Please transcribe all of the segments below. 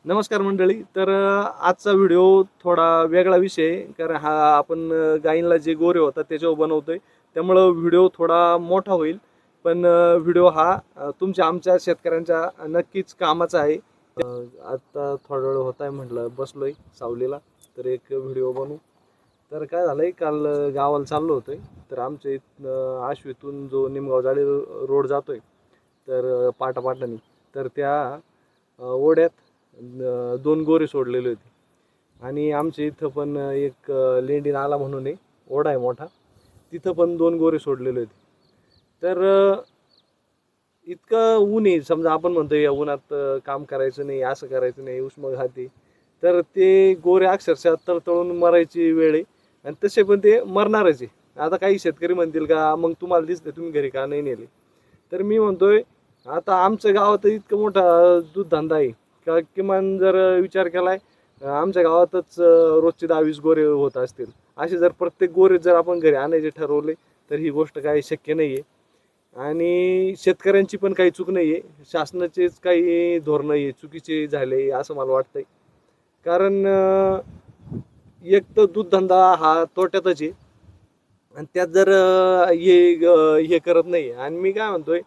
नमस्कार मंडळी. तर आजचा व्हिडिओ थोडा वेगळा विषय आहे. कारण हा आपण गायींला जे गोरे होतात त्याच्यावर बनवतोय, त्यामुळं व्हिडिओ थोडा मोठा होईल. पण व्हिडिओ हा तुमच्या आमच्या शेतकऱ्यांच्या नक्कीच कामाचा आहे. आता थोडा वेळ होत आहे, म्हटलं बसलोय सावलीला तर एक व्हिडिओ बनवू. तर काय झालंय, काल गावाला चाललो होतोय. तर आमच्या इथनं आश्वीतून जो निमगाव जाळी रोड जातोय, तर पाटापाटानी तर त्या ओढ्यात दोन गोरे सोडलेले होते. आणि आमच्या इथं पण एक लेंडी नाला म्हणून आहे, ओढा आहे मोठा, तिथं पण दोन गोरे सोडलेले होते. तर इतकं ऊन आहे, समजा आपण म्हणतो या उन्हात काम करायचं नाही, असं करायचं नाही, उष्मघाती. तर ते गोरे अक्षरशः तळतळून मरायची वेळ आहे. आणि तसे पण ते मरणारच आहे. आता काही शेतकरी म्हणतील का मग तुम्हाला दिसते तुम्ही घरी का नाही नेले. तर मी म्हणतोय, आता आमच्या गावात इतकं मोठा दूध धंदा आहे का किमान जर विचार केलाय, आमच्या गावातच रोजचे 10-20 गोरे होत असतील. असे जर प्रत्येक गोरे जर आपण घरी आणायचे ठरवले तर ही गोष्ट काही शक्य नाही आहे. आणि शेतकऱ्यांची पण काही चूक नाही आहे, शासनाचेच काही धोरणं आहे चुकीचे झाले असं मला वाटतंय. कारण एक तर दूधधंदा हा तोट्यातच आहे. आणि त्यात जर हे करत नाही. आणि मी काय म्हणतोय,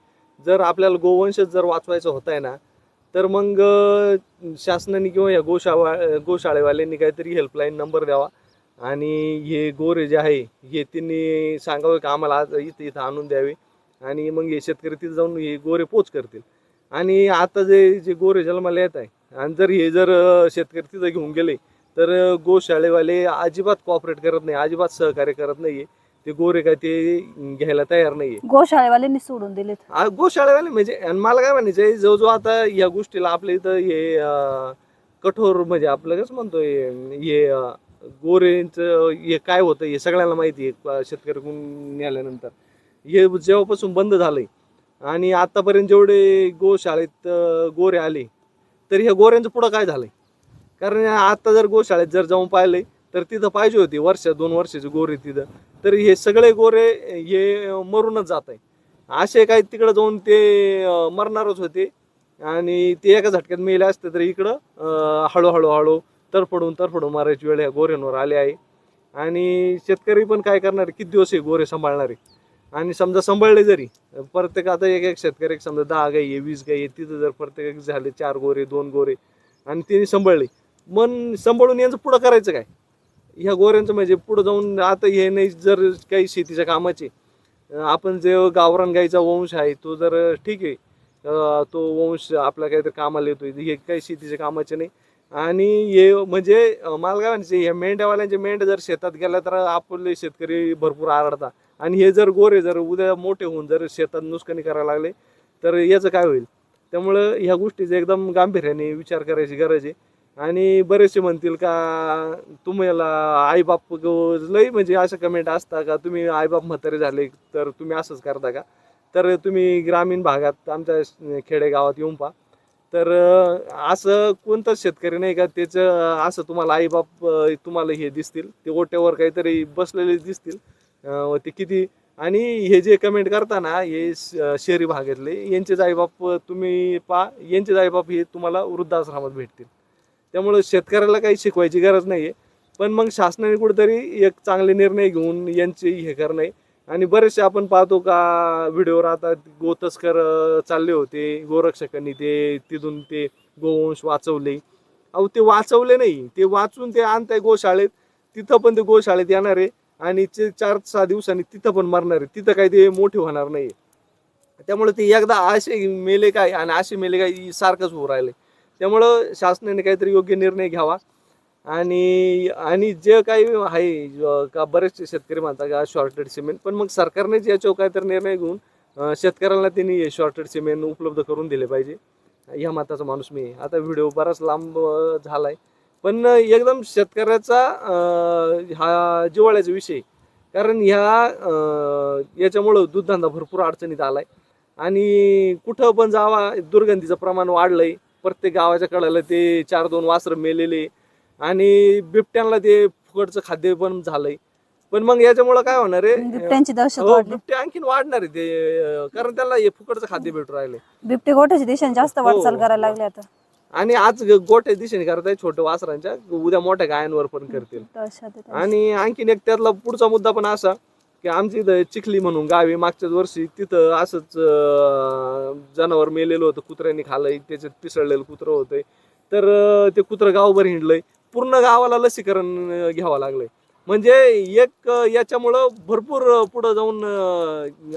जर आपल्याला गोवंश जर वाचवायचं होत आहे ना, तर मग शासनाने किंवा या गोशाळेवाल्यांनी काहीतरी हेल्पलाईन नंबर द्यावा. आणि हे गोरे जे आहे हे त्यांनी सांगावं की आम्हाला आज इथं इथं आणून द्यावे. आणि मग हे शेतकरी तिथं जाऊन हे गोरे पोच करतील. आणि आता जे जे गोरे जन्माला येत आहे, आणि जर हे जर शेतकरी तिथं घेऊन गेले तर गोशाळेवाले अजिबात कॉपरेट करत नाही, अजिबात सहकार्य करत नाहीये. ते गोरे काय ते घ्यायला तयार नाहीये. गोशाळेवाल्यांनी सोडून दिलेत. गोशाळेवाले म्हणजे, आणि मला काय म्हणायचंय, जो जो आता या गोष्टीला आपल्या इथं हे कठोर म्हणजे आपलं कसं म्हणतोय, हे गोरेंचं हे काय होतं हे सगळ्यांना माहिती आहे. शेतकऱ्याकडून नेल्यानंतर हे जेव्हापासून बंद झालंय आणि आतापर्यंत जेवढे गोशाळेत गोरे आले, तर ह्या गोऱ्यांचं पुढं काय झालंय. कारण आता जर गोशाळेत जर जाऊन पाहिले तर तिथं पाहिजे होती वर्ष 2 वर्षाचे गोरे तिथं. तर हे सगळे गोरे हे मरूनच जात आहे. असे काही तिकडं जाऊन ते मरणारच होते. आणि ते एका झटक्यात मेले असते तर इकडं हळूहळू तडफडून मारायची वेळ ह्या गोऱ्यांवर आली आहे. आणि शेतकरी पण काय करणार, किती दिवस हे गोरे सांभाळणारे. आणि समजा सांभाळले जरी, प्रत्येक आता एक एक शेतकरी समजा 10 गाई आहे, 20 गाई आहे, तिथं जर प्रत्येक झाले 4 गोरे 2 गोरे आणि तिने सांभाळले, मन सांभाळून यांचं पुढं करायचं काय. ह्या गोऱ्यांचं म्हणजे पुढं जाऊन आता हे नाही, जर काही शेतीच्या कामाचे आपण जे गावरान गाईचा वंश आहे तो जर ठीक आहे, तो वंश आपला काहीतरी कामाला येतोय, हे काही शेतीच्या कामाचे नाही. आणि हे म्हणजे मला काय म्हणायचं, ह्या मेंढ्यावाल्यांच्या मेंढ्या जर शेतात गेल्या तर आपले शेतकरी भरपूर आरडतात. आणि हे जर गोरे जर उद्या मोठे होऊन जर शेतात नुकसानी करायला लागले तर याचं काय होईल. त्यामुळं ह्या गोष्टीचा एकदम गांभीर्याने विचार करायची गरज आहे. आणि बरेचसे म्हणतील का तुम्हाला आईबाप लई म्हणजे असं कमेंट असता का तुम्ही आईबाप म्हातारे झाले तर तुम्ही असंच करता का. तर तुम्ही ग्रामीण भागात आमच्या खेडेगावात येऊन पहा, तर असं कोणताच शेतकरी नाही का त्याचं असं तुम्हाला आईबाप तुम्हाला हे दिसतील, ते ओट्यावर काहीतरी बसलेले दिसतील ते किती. आणि हे जे कमेंट करताना हे शहरी भागातले यांचेच आईबाप तुम्ही पहा, यांचेच आईबाप हे तुम्हाला वृद्धाश्रमात भेटतील. त्यामुळे शेतकऱ्याला काही शिकवायची गरज नाही आहे. पण मग शासनाने कुठेतरी एक चांगले निर्णय घेऊन यांचे हे करणे. आणि बरेचसे आपण पाहतो का व्हिडिओवर आता गोतस्कर चालले होते, गोरक्षकांनी ते तिथून ते गोवंश वाचवले. अहो ते वाचवले नाही, ते वाचून ते आणताय गोशाळेत, तिथं पण ते गोशाळेत येणार आहे. आणि ते 4-6 दिवसांनी तिथं पण मरणार आहे, तिथं काही ते मोठे होणार नाही. त्यामुळे ते एकदा असे मेले काय आणि असे मेले काय सारखंच होऊ राहिले. त्यामुळं शासनाने काहीतरी योग्य निर्णय घ्यावा. आणि आणि जे काही आहे का बरेचसे शेतकरी म्हणतात का शॉर्टेड सिमेंट, पण मग सरकारनेच याच्यावर काहीतरी निर्णय घेऊन शेतकऱ्यांना त्यांनी शॉर्टेड सिमेंट उपलब्ध करून दिले पाहिजे. ह्या मताचा माणूस मी आहे. आता व्हिडिओ बराच लांब झालाय, पण एकदम शेतकऱ्याचा हा जिव्हाळ्याचा विषय. कारण याच्यामुळं दूधधंदा भरपूर अडचणीत आलाय. आणि कुठं पण जावा दुर्गंधीचं प्रमाण वाढलंय. प्रत्येक गावाच्या कडेला ते 4-2 वासरं मेलेले. आणि बिबट्यांना ते फुकटचं खाद्य पण झालंय. पण मग याच्यामुळं काय होणार आहे, बिबट्यांची दहशत हो वाढली. बिबटे आणखीन वाढणार आहे ते, कारण त्याला हे फुकटचं खाद्य भेटू राहिले. बिबटे गोठ्याच्या दिशेने जास्त वाटचाल हो, करायला हो. लागले आता. आणि आज गोठ्या दिशेने करताय छोट्या वासरांच्या, उद्या मोठ्या गायांवर पण करतील. आणि आणखीन एक त्यातला पुढचा मुद्दा पण असा की आमची इथं चिखली म्हणून गावी मागच्याच वर्षी तिथं असंच जनावर मेलेलं होतं, कुत्र्यांनी खाल्लंय, त्याच्यात पिसळलेलं कुत्रं होतंय. तर ते कुत्रं गावभर हिंडलंय, पूर्ण गावाला लसीकरण घ्यावं लागलंय. म्हणजे एक याच्यामुळं भरपूर पुढं जाऊन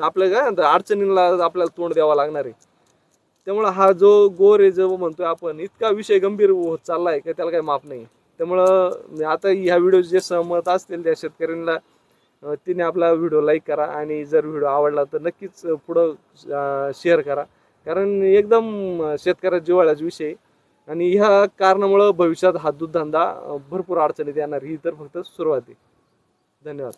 आपल्या काय म्हणतात अडचणींना आपल्याला तोंड द्यावं लागणार आहे. त्यामुळं हा जो गोर आहे जो म्हणतोय आपण, इतका विषय गंभीर होत चाललाय की त्याला काही माप नाही. त्यामुळं आता ह्या व्हिडिओ जे सहमत असतील त्या शेतकऱ्यांना तिने आपला व्हिडिओ लाईक करा आणि जर व्हिडिओ आवडला तर नक्कीच पुढं शेअर करा, कारण एकदम शेतकऱ्याच्या जिव्हाळ्याचा विषय. आणि ह्या कारणामुळं भविष्यात हा दूधधंदा भरपूर अडचणीत येणार, ही तर फक्त सुरुवात आहे. धन्यवाद.